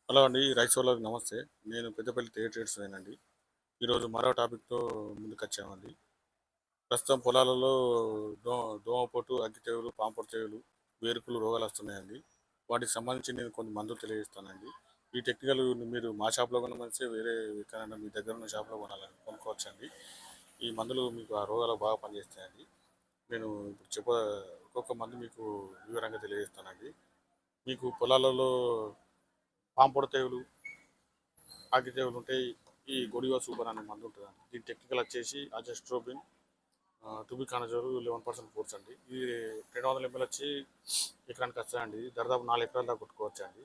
Hello అండి. Rice వాళ్ళకి నమస్తే. నేను పెద్దపల్లి ట్రేడర్స్‌నండి. ఈరోజు మరో టాపిక్‌తో ముందుకొచ్చామండి. ప్రస్తుతం పొలాలలో దో దోమపోటు, అగ్గి తెగులు, పాంపొడ తెగులు, వేరుకులు రోగాలు వస్తున్నాయండి. వాటికి సంబంధించి నేను కొన్ని మందులు తెలియజేస్తానండి. ఈ టెక్నికల్ మీరు మా షాప్‌లో కొనమనిస్తే వేరే ఎక్కడైనా మీ దగ్గర ఉన్న షాప్‌లో కొనుక్కోవచ్చండి. ఈ మందులు మీకు ఆ రోగాలకు బాగా పనిచేస్తాయండి. నేను ఇప్పుడు ఒక్కొక్క మందు మీకు వివరంగా తెలియజేస్తానండి. మీకు పొలాలలో పాంపొడ తెగులు, అగ్గి తెగులు ఉంటాయి. ఈ గొడివ సూపర్ అనే మందు ఉంటుందండి. దీని టెక్నికల్ వచ్చేసి అజస్ట్రోబిన్, టూబికానజోల్ 11% కోర్స్ అండి. ఇది 200 ml వచ్చి ఎకరానికి వస్తాయండి. దాదాపు 4 ఎకరాల దాకా కొట్టుకోవచ్చండి.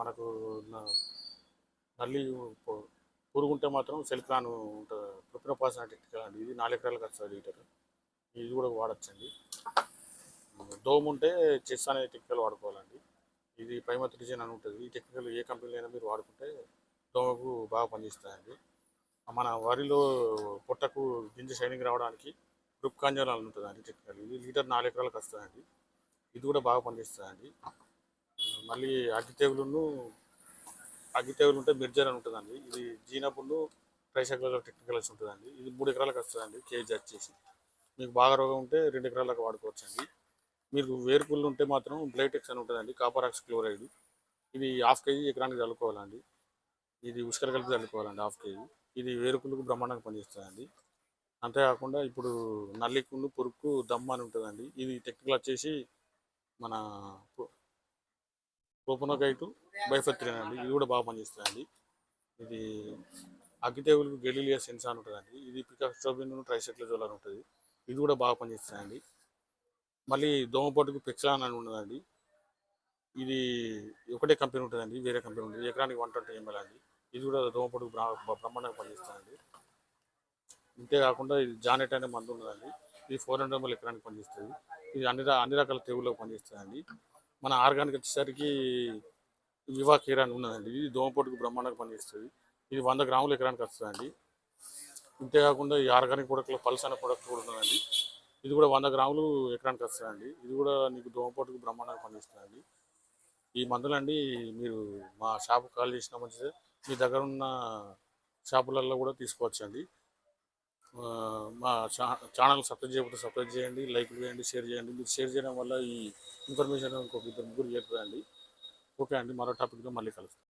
మనకు న- నల్లి పు- పురుగు ఉంటే మాత్రం సెల్క్రాన్ ఉంటుంది. ప్రొపినోపాస్ అనే టెక్నికల్ అండి. ఇది 4 ఎకరాలకు వస్తుంది లీటర్. ఇది కూడా వాడచ్చండి. దోమ ఉంటే చెస్ అనే టెక్నికల్ వాడుకోవాలండి. ఇది పైమత్రిజన్ అని ఉంటుంది. ఈ టెక్నికల్ ఏ కంపెనీలో అయినా మీరు వాడుకుంటే దోమకు బాగా పనిచేస్తాయండి. మన వరిలో పొట్టకు గింజ షైనింగ్ రావడానికి రుక్కాంజల్ అని ఉంటుందండి టెక్నికల్. ఇది లీటర్ 4 ఎకరాలకు వస్తుందండి. ఇది కూడా బాగా పనిచేస్తుందండి. మళ్ళీ అగ్గి తెగులు ఉంటే మిర్జర్ అని ఉంటుందండి. ఇది జీనపుండు ట్రైసైక్లో టెక్నికల్స్ ఉంటుందండి. ఇది 3 ఎకరాలకు వస్తుందండి కేజీ వచ్చేసి. మీకు బాగా రోగం ఉంటే 2 ఎకరాలకు వాడుకోవచ్చండి. మీకు వేరుకుళ్ళు ఉంటే మాత్రం బ్లైటెక్స్ అని ఉంటుందండి, కాపర్ ఆక్సి క్లోరైడ్. ఇది హాఫ్ కేజీ ఎకరానికి చల్లుకోవాలండి. ఇది ఉసుకర కలిపి చల్లుకోవాలండి హాఫ్ కేజీ. ఇది వేరుకుళ్ళకు బ్రహ్మాండంగా పనిచేస్తుందండి. అంతేకాకుండా ఇప్పుడు నల్లికుళ్ళు పురుక్కు దమ్ము అని ఉంటుందండి. ఇది టెక్నికల్ వచ్చేసి మన కోపనోగైటు బైఫత్రిన్ అండి. ఇది కూడా బాగా పనిచేస్తుందండి. ఇది అగ్గి తెగులుకు గెలీలియా సెన్స్ అని ఉంటుందండి. ఇది పికాస్ట్రోబిన్ ట్రైసెక్లజోల్ అని ఉంటుంది. ఇది కూడా బాగా పనిచేస్తుందండి. మళ్ళీ దోమపోటుకు పెక్సాన్ అని ఉన్నదండి. ఇది ఒకటే కంపెనీ ఉంటుందండి, వేరే కంపెనీ ఉంటుంది. ఎకరానికి 120 ml అండి. ఇది కూడా దోమపోటుకు బ్రహ్మాండంగా పనిచేస్తుందండి. ఇంతేకాకుండా ఇది జానెట్ అనే మందు ఉన్నదండి. ఇది 400 ml ఎకరానికి పనిచేస్తుంది. ఇది అన్ని రకాల తెగుళ్ళకు పనిచేస్తుందండి. మన ఆర్గానిక్ వచ్చేసరికి వివా కేర్ అని ఉన్నదండి. ఇది దోమపోటుకు బ్రహ్మాండంగా పనిచేస్తుంది. ఇది 100 గ్రాములు ఎకరానికి వస్తుందండి. ఇంతేకాకుండా ఈ ఆర్గానిక్ ప్రొడక్ట్లో పల్స్ అనే ప్రొడక్ట్ కూడా ఉన్నదండి. ఇది కూడా 100 గ్రాములు ఎకరానికి వస్తుందండి. ఇది కూడా నీకు దోమపోటుకు బ్రహ్మాండంగా పనిచేస్తుందండి. ఈ మందులండి మీరు మా షాపు కాల్ చేసిన మంచిదే. మీ దగ్గర ఉన్న షాపులలో కూడా తీసుకోవచ్చండి. మా ఛానల్ సబ్స్క్రైబ్ చేయకపోతే సబ్స్క్రైబ్ చేయండి, లైక్ చేయండి, షేర్ చేయండి. మీరు షేర్ చేయడం వల్ల ఈ ఇన్ఫర్మేషన్ ఇంకొక ఇద్దరు ముగ్గురు చేరుతుందండి. ఓకే అండి, మరో టాపిక్తో మళ్ళీ కలుస్తాం.